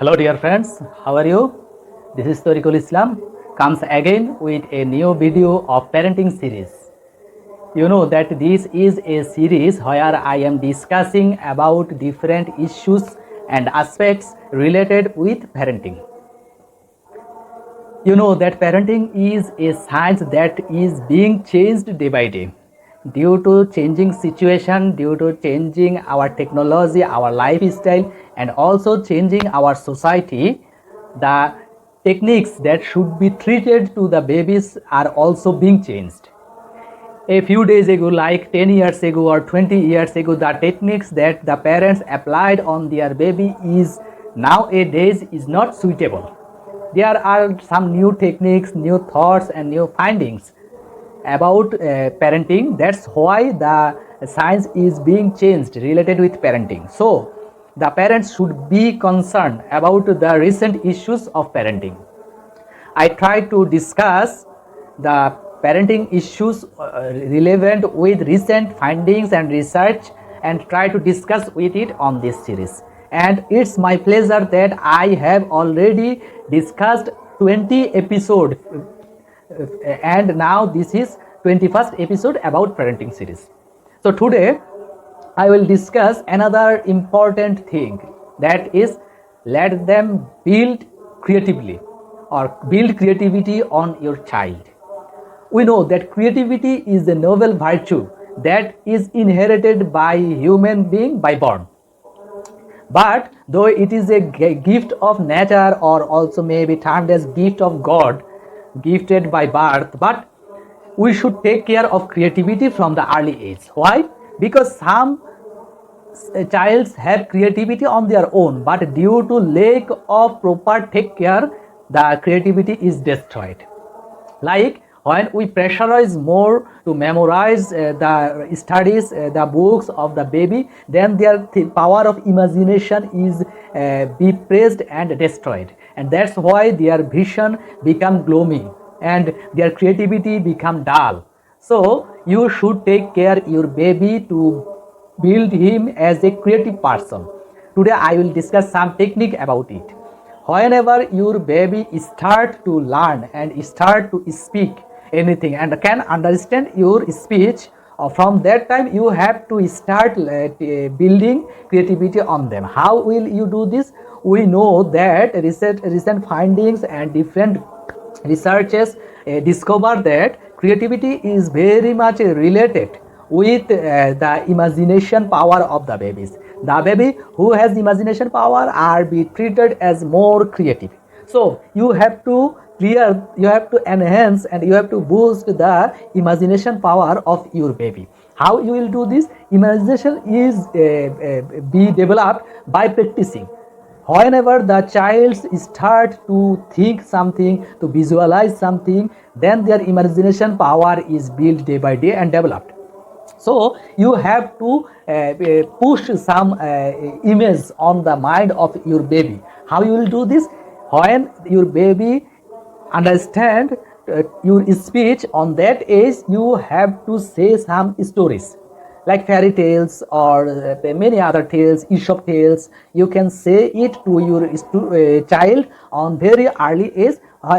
Hello dear friends, how are you? This is Tariqul Islam comes again with a new video of parenting series. You know that this is a series where I am discussing about different issues and aspects related with parenting. You know that parenting is a science that is being changed day by day due to changing situation, due to changing our technology, our lifestyle, and also changing our society. The techniques that should be treated to the babies are also being changed. A few days ago, like 10 years ago or 20 years ago, the techniques that the parents applied on their baby is nowadays is not suitable. There are some new techniques, new thoughts, and new findings about parenting. That's why the science is being changed related with parenting. So the parents should be concerned about the recent issues of parenting. I try to discuss the parenting issues relevant with recent findings and research and try to discuss with it on this series. And it's my pleasure that I have already discussed 20 episodes and now this is 21st episode about parenting series. So today I will discuss another important thing, that is let them build creatively or build creativity on your child. We know that creativity is a noble virtue that is inherited by human being by born. But though it is a gift of nature or also maybe termed as gift of God, gifted by birth, but we should take care of creativity from the early age. Why? Because some childs have creativity on their own, but due to lack of proper take care, the creativity is destroyed. Like when we pressurize more to memorize the studies, the books of the baby, then their power of imagination is depressed and destroyed, and that's why their vision become gloomy and their creativity become dull. So you should take care your baby to build him as a creative person. Today I will discuss some technique about it. Whenever your baby start to learn and start to speak anything and can understand your speech, from that time you have to start building creativity on them. How will you do this? We know that recent findings and different researchers discover that creativity is very much related with the imagination power of the babies. The baby who has imagination power are be treated as more creative. So you have to you have to enhance and you have to boost the imagination power of your baby. How you will do this? Imagination is be developed by practicing. Whenever the child start to think something, to visualize something, then their imagination power is built day by day and developed. So you have to push some image on the mind of your baby. How you will do this? When your baby understand your speech, on that age you have to say some stories like fairy tales or many other tales, Aesop tales. You can say it to your child on very early age,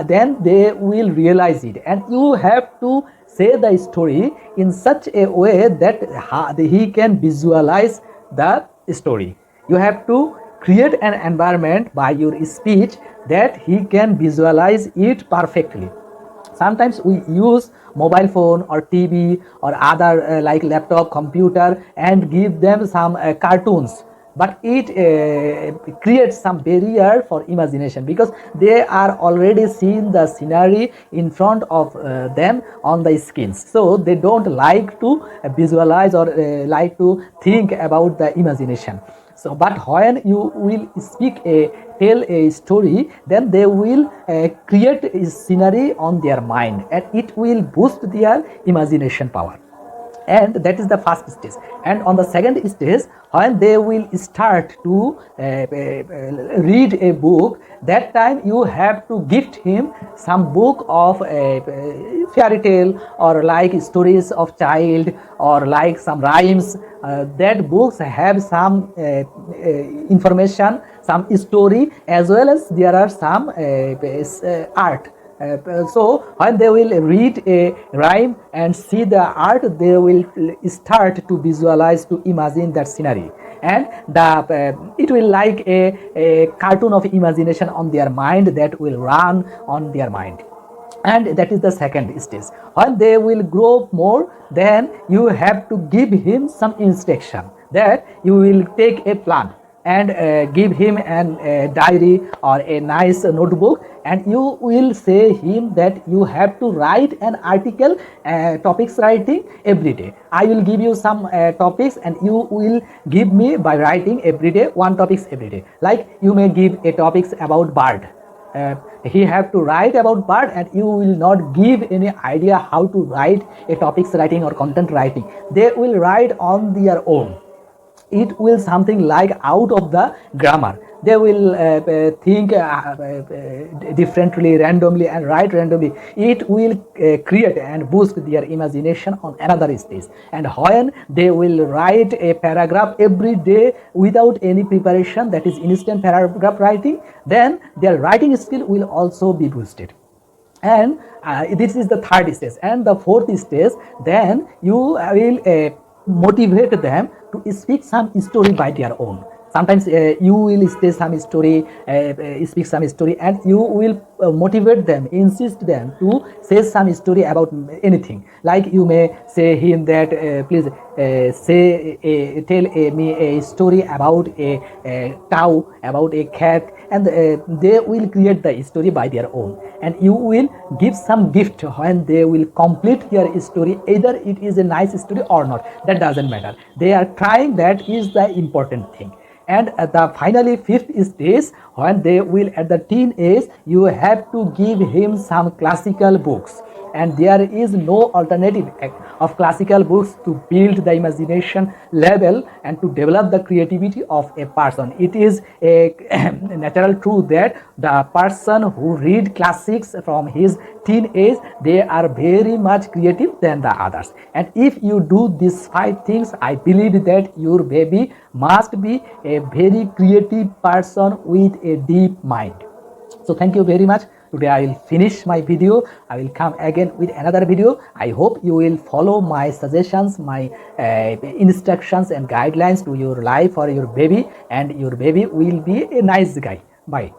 then they will realize it, and you have to say the story in such a way that he can visualize the story. You have to create an environment by your speech that he can visualize it perfectly. Sometimes we use mobile phone or TV or other like laptop, computer, and give them some cartoons, but it creates some barrier for imagination because they are already seeing the scenery in front of them on the screens, so they don't like to visualize or like to think about the imagination. So but when you will tell a story, then they will create a scenery on their mind and it will boost their imagination power. and that is the first stage. And on the second stage, when they will start to read a book, that time you have to gift him some book of fairy tale, or like stories of child, or like some rhymes. That books have some information, some story, as well as there are some art. So when they will read a rhyme and see the art, they will start to visualize, to imagine that scenery, and it will like a cartoon of imagination on their mind that will run on their mind. And that is the second stage. When they will grow more, then you have to give him some instruction, that you will take a plan and give him an diary or a nice notebook, and you will say him that you have to write an article, topics writing every day. I will give you some topics, and you will give me by writing every day one topics every day. Like you may give a topics about bird. He have to write about bird, and you will not give any idea how to write a topics writing or content writing. They will write on their own. It will something like out of the grammar. They will think differently, randomly, and write randomly. It will create and boost their imagination on another stage. And when they will write a paragraph every day without any preparation, that is instant paragraph writing, then their writing skill will also be boosted. And this is the third stage. And the fourth stage, then you will motivate them to speak some story by their own. Sometimes you will say some story, speak some story, and you will motivate them, insist them to say some story about anything. Like you may say him that please tell me a story about a cow, about a cat, and they will create the story by their own. And you will give some gift when they will complete their story. Either it is a nice story or not, that doesn't matter. They are trying, that is the important thing. And at the finally fifth stage, when they will at the teen age, you have to give him some classical books. And there is no alternative of classical books to build the imagination level and to develop the creativity of a person. It is a natural truth that the person who read classics from his teen age, they are very much creative than the others. And if you do these 5 things, I believe that your baby must be a very creative person with a deep mind. So thank you very much. Today I will finish my video. I will come again with another video. I hope you will follow my suggestions, my instructions and guidelines to your life or your baby, and your baby will be a nice guy. Bye.